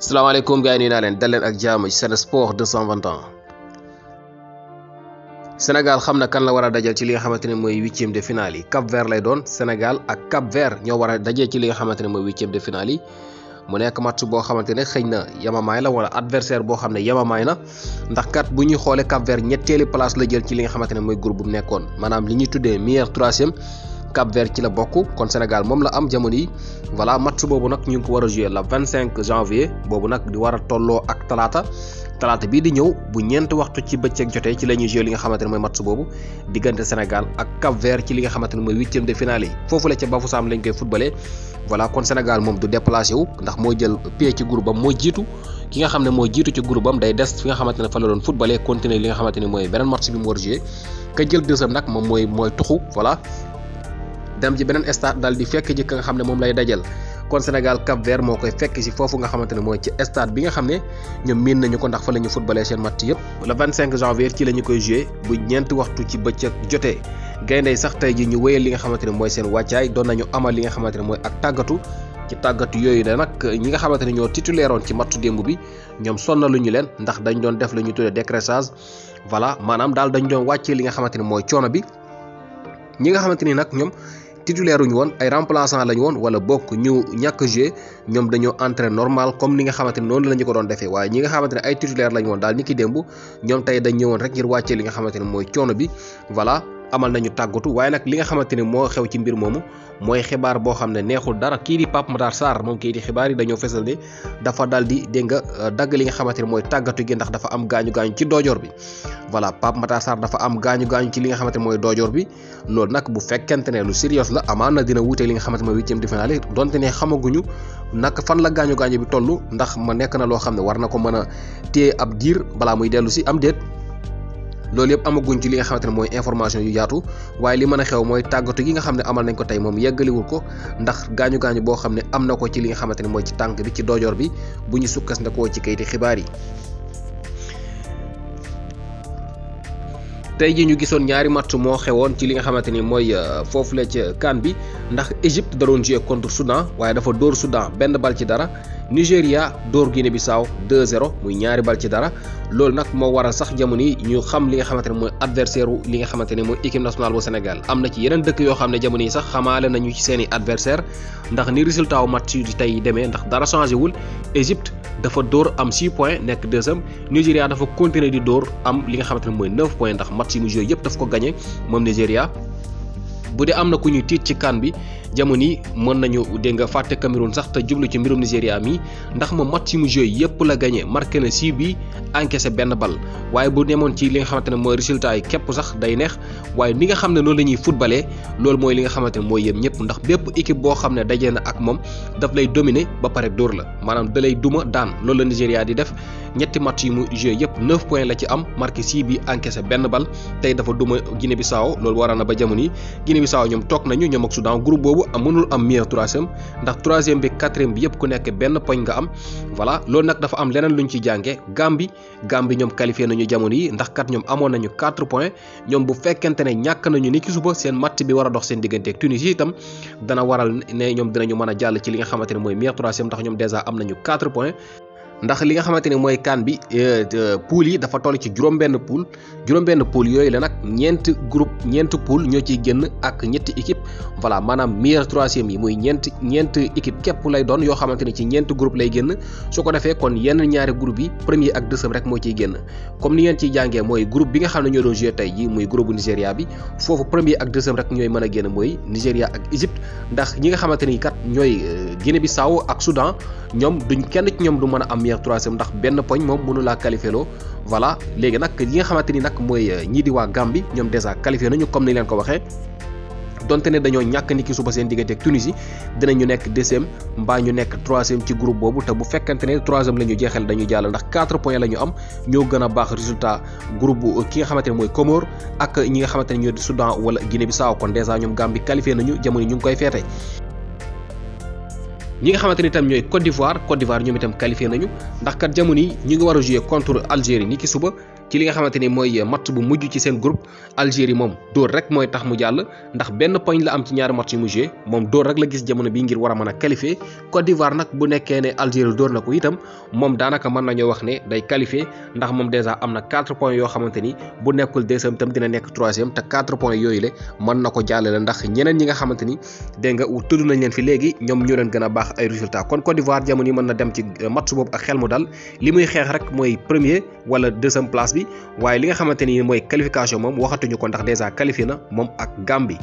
salaamaaleykum gars yi nuyu naa leen dal leen ak jàmm ci Sen Sport 221. Sénégal xam na kan la war a dajal ci li nga xamante ne mooy huitième de finale yi Cap Vert lay doon. Sénégal ak Cap Vert ñoo war a dajee ci li nga xamante ne mooy huitième de finale yi mu nekk match boo xamante ne xëy na yamamaay la wala adversaire boo xam ne yamamaay na ndax kat bu ñuy xoolee Cap Vert ñetteeli place la jël ci li nga xamante ne mooy groupe bu mu nekkoon maanaam li ñuy tuddee meilleur troisième. Cap Vert ci la bokk kon Sénégal moom la am jamono yi voilà match boobu nag ñu ngi ko war a jouer le 25 janvier boobu nag di war a tolloo ak talaata bii di ñëw bu ñeenti waxtu ci bëccëg jotee ci la ñuy jouer li nga xamante ne mooy match boobu diggante Sénégal ak Cap Vert ci li nga xamante ne mooy huitième de finale yi foofu la ca Bafoussam lañ koy footballé voilà kon Sénégal moom du déplacé wu ndax moo jël pied ci groupe am moo jiitu ki nga xam ne moo jiitu ci groupe am day des fi nga xamante ne fa la doon footballé continuer li nga xamante ne mooy beneen match bi mu war a jouer ka jël deuxième nag moom mooy tuxu voilà dem ci beneen stade daal di fekk ji ka nga xam ne moom lay dajal kon Sénégal Cap Vert moo koy fekk si foofu nga xamante ne mooy ci stade bi nga xam ne ñoom miin nañu ko ndax fa la ñu footballé seen match yëpp le 25 janvier ci la ñu koy joué bu ñeenti waxtu ci bëccëg jotee gaynde yi sax tey ji ñu wéyal li nga xamante ne mooy seen wàccaay doon nañu amal li nga xamante ne mooy ak tàggatu ci tàggatu yooyu da nag ñi nga xamante ne ñoo titulaire woon ci match démb bi ñoom sonnaluñu leen ndax dañ doon def la ñu tuddee décrassage voilà maanaam daal dañ doon wàccee li nga xamante ne mooy coono bi ñi nga xamante ni nag ñoom titulaire uñu woon ay remplaçant lañu woon wala bokk ñu ñàkk jouer ñoom dañoo entraîné normal comme ni nga xamante ne noonu la ñu ko doon defee waaye ñi nga xamante ne ay titulaire lañu woon daal ni ki démb ñoom tey dañ ñëwoon rek ngir wàccee li nga xamante ne mooy coono bi voilà amal nañu tàggatu waaye nag li nga xamante ne moo xew ci mbir moomu mooy xibaar boo xam ne neexul dara kii di Pape Matar Sarr moom kii di xibaar yi dañoo fesal ne dafa daal di dégg nga dagg li nga xamante ne mooy tàggatu gi ndax dafa am gaañu-gaañu ci doojoor bi voilà Pape Matar Sarr dafa am gaañu-gaañu ci li nga xamante ne mooy doojoor bi loolu nag bu fekkente ne lu sérieux la amaan na dina wuute li nga xamante ne mooy huitième de finale donte ne xamaguñu nag fan la gaañu-gaañu bi toll ndax ma nekk na loo xam ne war na ko mën a téye ab diir balaa muy dellu si am déet loolu yëpp amaguñ ci li nga xamante ne mooy information yu yaatu waaye li mën a xew mooy tàggatu gi nga xam ne amal nañ ko tey moom yeggaliwul ko ndax gaañu-gaañu boo xam ne am na ko ci li nga xamante ne mooy ci tànk bi ci doojoor bi bu ñu sukkandikoo ci kayiti xibaar yi. tey ji ñu gisoon ñaari match moo xewoon ci li nga xamante ni mooy foofu la ca CAN bi ndax Égypte da doon jouer contre Soudan waaye dafa dóor Soudan benn bal ci dara Nigéria dóor Guinée-Bissau 2-0 muy ñaari bal ci dara loolu nag moo waral sax jamono yi ñu xam li nga xamante ne mooy adversaire wu li nga xamante ne mooy équipe nationale bu Sénégal am na ci yeneen dëkk yoo xam ne jamono yi sax xamaale nañu ci seen i adversaire ndax ni résultat wu match yi tey demee ndax dara changé wul Égypte dafa dóor am 6 points nekk deuxième Nigéria dafa continuer di dóor am li nga xamante ne mooy 9 points ndax match yi mu joué yëpp daf ko gagné moom Nigéria bu dee am na ku ñuy tiit ci CAN bi jamono yi mën nañu dégg nga fàtte Cameroun sax te jublu ci mbirum Nigéria mi ndax moom match yi mu joué yëpp la gagné marqué na 6 bi encaissé benn bal waaye bu demoon ci li nga xamante ne mooy résultat yi képp sax day neex waaye ni nga xam ne noonu la ñuy footballé loolu mooy li nga xamante ne mooy yem ñëpp ndax bépp équipe boo xam ne dajee na ak moom daf lay dominer ba pare dóor la maanaam da lay duma daan loolu la Nigéria di def ñetti match yi mu joué yëpp 9 points la ci am marqué 6 bi encaissé benn bal tey dafa duma Guinée-Bissau loolu waral na ba jamono yi Guinée-Bissau ñoom toog nañu ñoom ak Soudan groupe boobu mënul am meilleur troisième ndax troisième bi quatrième bi yëpp ku nekk benn poñ nga am voilà loolu nag dafa am leneen luñ ci jànge Gambie ñoom qualifié nañu jamono yi ndax kat ñoom amoon nañu 4 points ñoom bu fekkente ne ñàkk nañu ni ki suba seen match bi war a dox seen diggante ak Tunisie itam dana waral ne ñoom dinañu mën a jàll ci li nga xamante ne mooy meilleur troisième ndax ñoom déjà am nañu 4 points ndax li nga xamante ne mooy CAN bi poule yi dafa toll ci juróom-benn poule yooyu la nag ñeenti poule ñoo ciy génn ak ñetti équipe voilà maanaam meilleur troisième yi muy ñeenti équipe képp lay doon yoo xamante ne ci ñeenti groupe lay génn su ko defee kon yenn ñaari groupe yi premier ak deuxième rek moo ciy génn comme ni ngeen ciy jàngee mooy groupe bi nga xam ne ñoo doon joué tey ji muy groupe bu Nigéria bi foofu premier ak deuxième rek ñooy mën a génn mooy Nigéria ak Égypte ndax ñi nga xamante ni kat ñooy Guinée-Bissau ak Soudan ñoom duñ kenn ci ñoom du mën a am meilleur troisième ndax benn poñ moom mënu laa qualifié loo voilà léegi nag yi nga xamante ni nag mooy ñii di waa Gambie ñoom déjà qualifié nañu comme ni leen ko waxee donte ne dañoo ñàkk ni ki suba seen diggante ak Tunisie dinañu nekk deuxième mbaa ñu nekk troisième ci groupe boobu te bu fekkente ne troisième la ñu jeexal dañu jàll ndax 4 points la ñu am ñoo gën a baax résultat groupe bu ki nga xamante ne mooy Comores ak ñi nga xamante ne ñoo di Soudan wala Guinée-Bissau kon déjà ñoom Gambie qualifié nañu jamono ñu ngi koy feete ñi nga xamante ni itam ñooy Côte d'Ivoire ñoom itam qualifié nañu ndax kat jamono yi ñu ngi war a jouer contre Algérie ni ki suba ci li nga xamante ni mooy match bu mujj ci seen groupe Algérie moom dóor rek mooy tax mu jàll ndax benn poñ la am ci ñaari match yu mu joué moom dóor rek la gis jamono bi ngir war a mën a qualifier Côte d'Ivoire nag bu nekkee ne Algérie dóor na ko itam moom daanaka mën nañoo wax ne day qualifier ndax moom dèjà am na 4 points yoo xamante ni bu nekkul deuxième tam dina nekk troisième te 4 points yooyu le mën na ko jàllale ndax ñeneen ñi nga xamante ni dégg nga tudd nañ leen fi léegi ñoom ñoo leen gën a baax ay résultats kon Côte d'Ivoire jamono yi mën na dem ci match boobu ak xel mu dal li muy xeex rek mooy premier wala deuxième place bi waaye li nga xamante ni mooy qualification moom waxatuñu ko ndax dèjà qualifié na moom ak Gambie.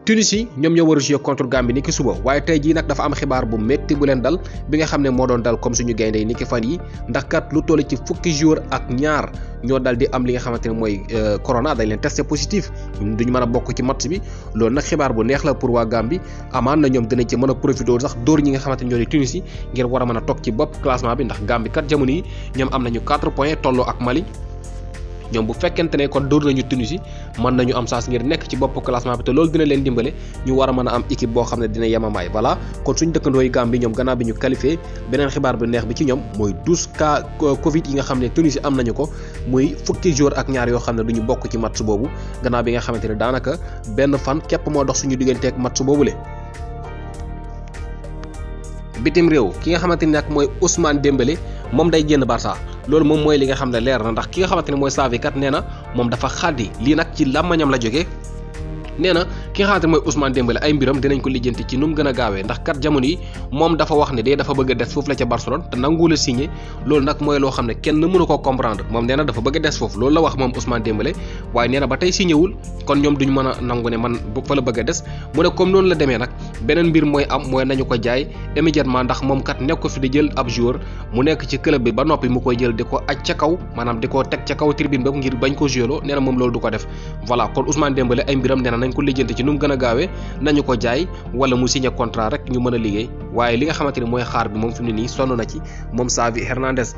Tunisie ñoom ñoo war a jouer contre Gambie ni ki suba waaye tey jii nag dafa am xibaar bu métti bu leen dal bi nga xam ne moo doon dal comme suñu gaynde yi ni ki fan yi ndax kat lu toll ci fukki joueur ak ñaar ñoo dal di am li nga xamante ne mooy corona dañ leen testé positif duñu mën a bokk ci match bi loolu nag xibaar bu neex la pour waa Gambie amaan na ñoom dinañ ci mën a profité sax dóor ñi nga xamante ne ñoo di Tunisie ngir war a mën a toog ci bopp classement bi ndax Gambie kat jamono yi ñoom am nañu 4 points tolloo ak Mali ñoom bu fekkente ne kon dóor nañu Tunisie mën nañu am chance ngir nekk ci bopp classement bi te loolu dina leen dimbale ñu war a mën a am équipe boo xam ne dina yemamaay voilà kon suñu dëkkandoo yi Gambie ñoom gannaaw bi ñu qualifié beneen xibaar bu neex bi ci ñoom mooy 12 cas Covid yi nga xam ne Tunisie am nañu ko muy fukki jour ak ñaar yoo xam ne duñu bokk ci match boobu gannaaw bi nga xamante ne daanaka benn fan képp moo dox suñu digganteeg match boobule. bitim réew ki nga xamante ni nag mooy Ousmane Dembélé moom day génn Barça loolu moom mooy li nga xam ne leer na ndax ki nga xamante ne mooy Xavi kat nee na moom dafa xaddi lii nag ci làmmañam la jógee nee na ki nga xamante ne mooy Ousmane Dembélé ay mbiram dinañ ko lijjanti ci nu mu gën a gaawee ndax kat jamono yi moom dafa wax ne dafa bëgg a des foofu la ca Barcelone te nanguwul a signé loolu nag mooy loo xam ne kenn mënu ko comprendre moom nee na dafa bëgg a des foofu loolu la wax moom Ousmane Dembélé waaye nee na ba tey signé wul kon ñoom duñu mën a nangu ne man fa la bëgg a des mu ne comme noonu la demee nag beneen mbir mooy am mooy nañu ko jaay immédiatement ndax moom kat nekk ko fi di jël ab joueur mu nekk ci club bi ba noppi mu koy jël di ko aj ca kaw maanaam di ko teg ca kaw tribune ba ngir bañ ko jouéloo nee na moom loolu du ko def voilà kon Ousmane Dembélé ay mbiram nee na nañ ko lijjanti ci nu mu gën a gaawee nañu ko jaay wala mu signé contrat rek ñu mën a liggéey waaye li nga xamante ni mooy xaar bi moom fi mu ne nii sonn na ci moom Xavi Hernandez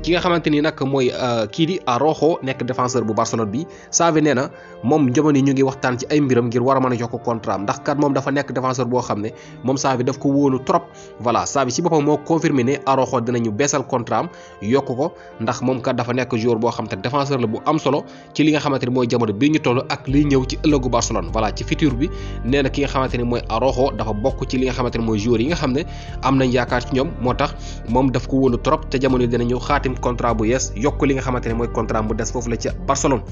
ki nga xamante ni nag mooy kii di Araujo nekk défenseur bu Barcelone bi Xavi nee na moom jamono yi ñu ngi waxtaan ci ay mbiram ngir war a mën a yokk contrat ndax kat moom dafa nekk défenseur boo xam ne moom Xavi daf ko wóolu trop voilà Xavi ci boppam moo confirmé ne Araujo dinañu beesal contrat am yokk ko ndax moom kat dafa nekk joueur boo xam te défenseur la bu am solo ci li nga xamante ni mooy jamono bii ñu toll ak liy ñëw ci ëllëgu Barcelone voilà ci futur bi nee na ki nga xamante ni mooy Araujo dafa bokk ci li nga xamante ni mooy joueur yi nga xam ne am nañ yaakaar ci ñoom moo tax moom daf ko wóolu trop te jamono yi dinañu xaatim contrat bu yees yokk li nga xamante ne mooy contrat bu des foofu la ca Barcelone.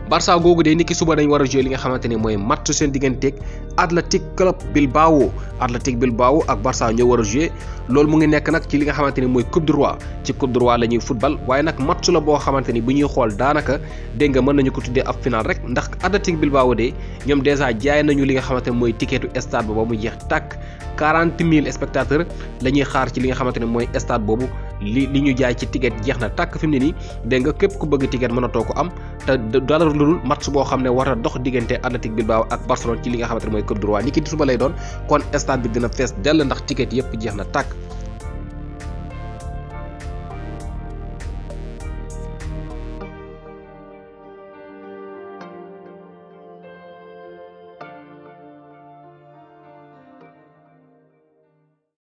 Barça googu de niki suba dañ war a jouer li nga xamante ni mooy match seen digganteeg Athletic Club Bilbao ak Barça ñoo war a jouer loolu mu ngi nekk nag ci li nga xamante ni mooy Coupe du Roi ci Coupe du Roi la ñuy football waaye nag match la boo xamante ni bu ñuy xool daanaka dégg nga mën nañu ko tuddee ab final rek ndax Athletic Bilbao de ñoom dèjà jaay nañu li nga xamante ni mooy ticketu stade ba mu jeex tàkk 40 000 spectateurs la ñuy xaar ci li nga xamante ne mooy stade boobu li ñu jaay ci ticket jeex na tàkk fi mu ne nii dégg nga képp ku bëgg ticket mënatoo ko am te dara lu dul match boo xam ne war a dox diggante Athletic Bilbao ak Barcelone ci li nga xamante ne mooy Coupe du Roi ni ki suba lay doon kon stade bi dina fees dell ndax ticket yëpp jeex na tàkk.